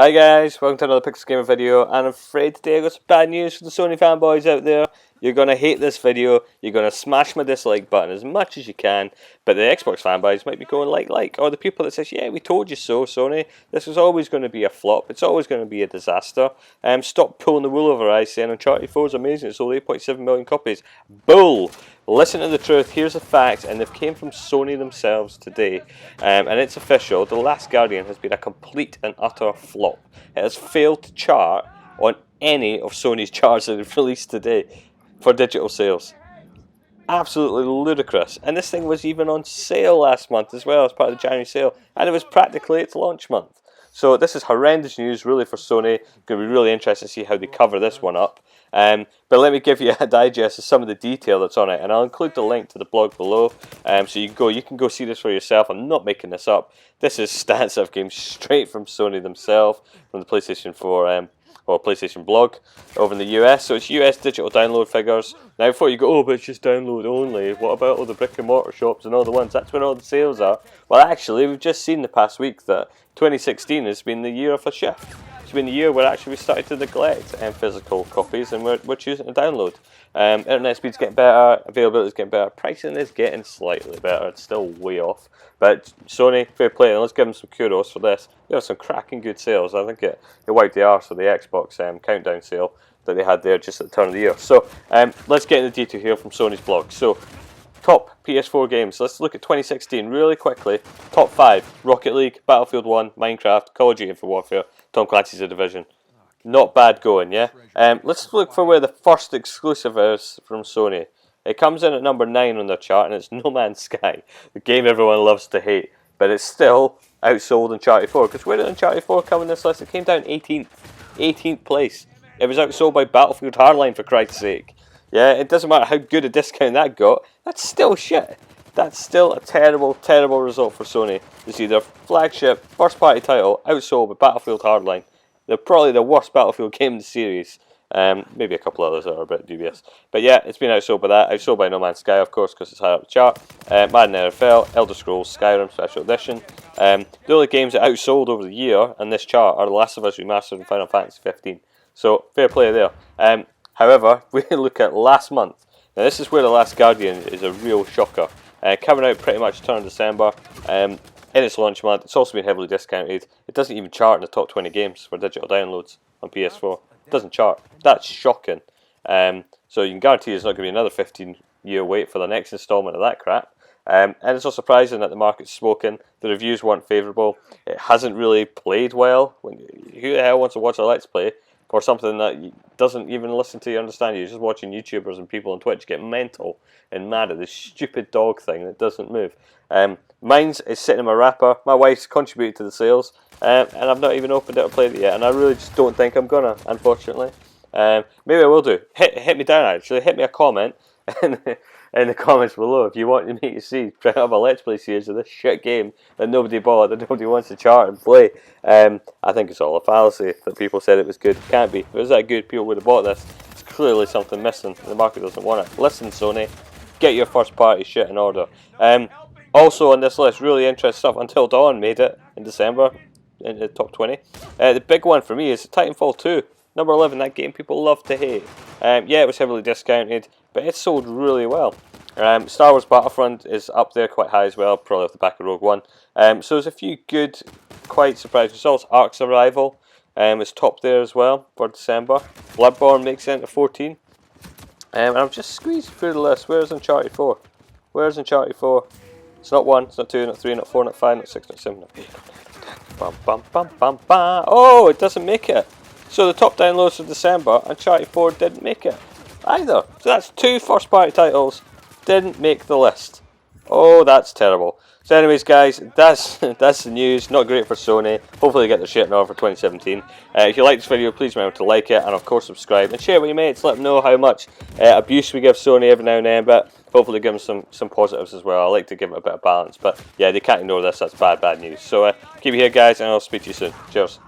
Hi guys, welcome to another Pixel Gamer video, and I'm afraid today I got some bad news for the Sony fanboys out there. You're going to hate this video, you're going to smash my dislike button as much as you can, but the Xbox fanboys might be going like, or the people that says, yeah, we told you so, Sony, this was always going to be a flop, it's always going to be a disaster. Stop pulling the wool over our eyes saying Uncharted 4 is amazing, it sold 8.7 million copies. Bull! Listen to the truth, here's the facts, and they've came from Sony themselves today, and it's official. The Last Guardian has been a complete and utter flop. It has failed to chart on any of Sony's charts that they've released today for digital sales. Absolutely ludicrous, and this thing was even on sale last month as well as part of the January sale, and it was practically its launch month. So this is horrendous news really for Sony. It's going to be really interesting to see how they cover this one up. But let me give you a digest of some of the detail that's on it, and I'll include the link to the blog below, so you can go see this for yourself. I'm not making this up. This is stats that came straight from Sony themselves, from the PlayStation 4 or PlayStation blog over in the US. So it's US digital download figures. Now before you go, oh, but it's just download only, what about all the brick and mortar shops and all the ones? That's where all the sales are. Well, actually, we've just seen the past week that 2016 has been the year of a shift. It's been the year where actually we started to neglect physical copies, and we're choosing to download. Internet speed's getting better, availability's getting better, pricing is getting slightly better. It's still way off, but Sony, fair play, and let's give them some kudos for this. They have some cracking good sales. I think it wiped the arse for the Xbox countdown sale that they had there just at the turn of the year. So let's get into detail here from Sony's blog. So top PS4 games. Let's look at 2016 really quickly. Top 5: Rocket League, Battlefield 1, Minecraft, Call of Duty Infinite Warfare, Tom Clancy's The Division. Not bad going, yeah? Let's look for where the first exclusive is from Sony. It comes in at number 9 on their chart, and it's No Man's Sky, the game everyone loves to hate. But it's still outsold Uncharted 4, because where did Uncharted 4 come in this list? It came down 18th place. It was outsold by Battlefield Hardline, for Christ's sake. Yeah, it doesn't matter how good a discount that got, that's still shit. That's still a terrible, terrible result for Sony. You see their flagship, first-party title, outsold by Battlefield Hardline. They're probably the worst Battlefield game in the series. Maybe a couple others that are a bit dubious. But yeah, it's been outsold by that. Outsold by No Man's Sky, of course, because it's higher up the chart. Madden NFL, Elder Scrolls, Skyrim Special Edition. The only games that outsold over the year on this chart are The Last of Us Remastered and Final Fantasy 15. So, fair play there. However, we look at last month. Now this is where The Last Guardian is a real shocker. Coming out pretty much turn of December. In its launch month, it's also been heavily discounted. It doesn't even chart in the top 20 games for digital downloads on PS4. It doesn't chart. That's shocking. So you can guarantee there's not going to be another 15-year wait for the next installment of that crap. And it's not surprising that the market's spoken. The reviews weren't favourable. It hasn't really played well. Who the hell wants to watch a Let's Play for something that doesn't even listen to you, understand you? You're just watching YouTubers and people on Twitch get mental and mad at this stupid dog thing that doesn't move. Mine's is sitting in my wrapper. My wife's contributed to the sales, and I've not even opened it or played it yet, and I really just don't think I'm gonna, unfortunately. Maybe I will do. Hit me down, actually. Hit me a comment in the comments below if you want me to see try to have a Let's Play series of this shit game that nobody bought, that nobody wants to chart and play. I think it's all a fallacy that people said it was good. It can't be. If it was that good, people would have bought this. It's clearly something missing. The market doesn't want it. Listen, Sony, get your first party shit in order. Also on this list, really interesting stuff. Until Dawn made it in December in the top 20. The big one for me is Titanfall 2. Number 11, that game people love to hate. Yeah, it was heavily discounted, but it sold really well. Star Wars Battlefront is up there quite high as well, probably off the back of Rogue One. So there's a few good, quite surprising results. Ark Survival is top there as well for December. Bloodborne makes it into 14. And I'm just squeezing through the list. Where's Uncharted 4? Where's Uncharted 4? It's not 1, it's not 2, not 3, not 4, not 5, not 6, not 7, not 8, not 10. Oh, it doesn't make it. So the top downloads for December, Uncharted 4 didn't make it either. So that's 2 first-party titles didn't make the list. Oh, that's terrible. So anyways, guys, that's the news. Not great for Sony. Hopefully they get their shit in order for 2017. If you like this video, please remember to like it and of course subscribe and share it with your mates. Let them know how much abuse we give Sony every now and then, but hopefully give them some positives as well. I like to give it a bit of balance, but yeah, they can't ignore this. That's bad news. So keep it here, guys, and I'll speak to you soon. Cheers.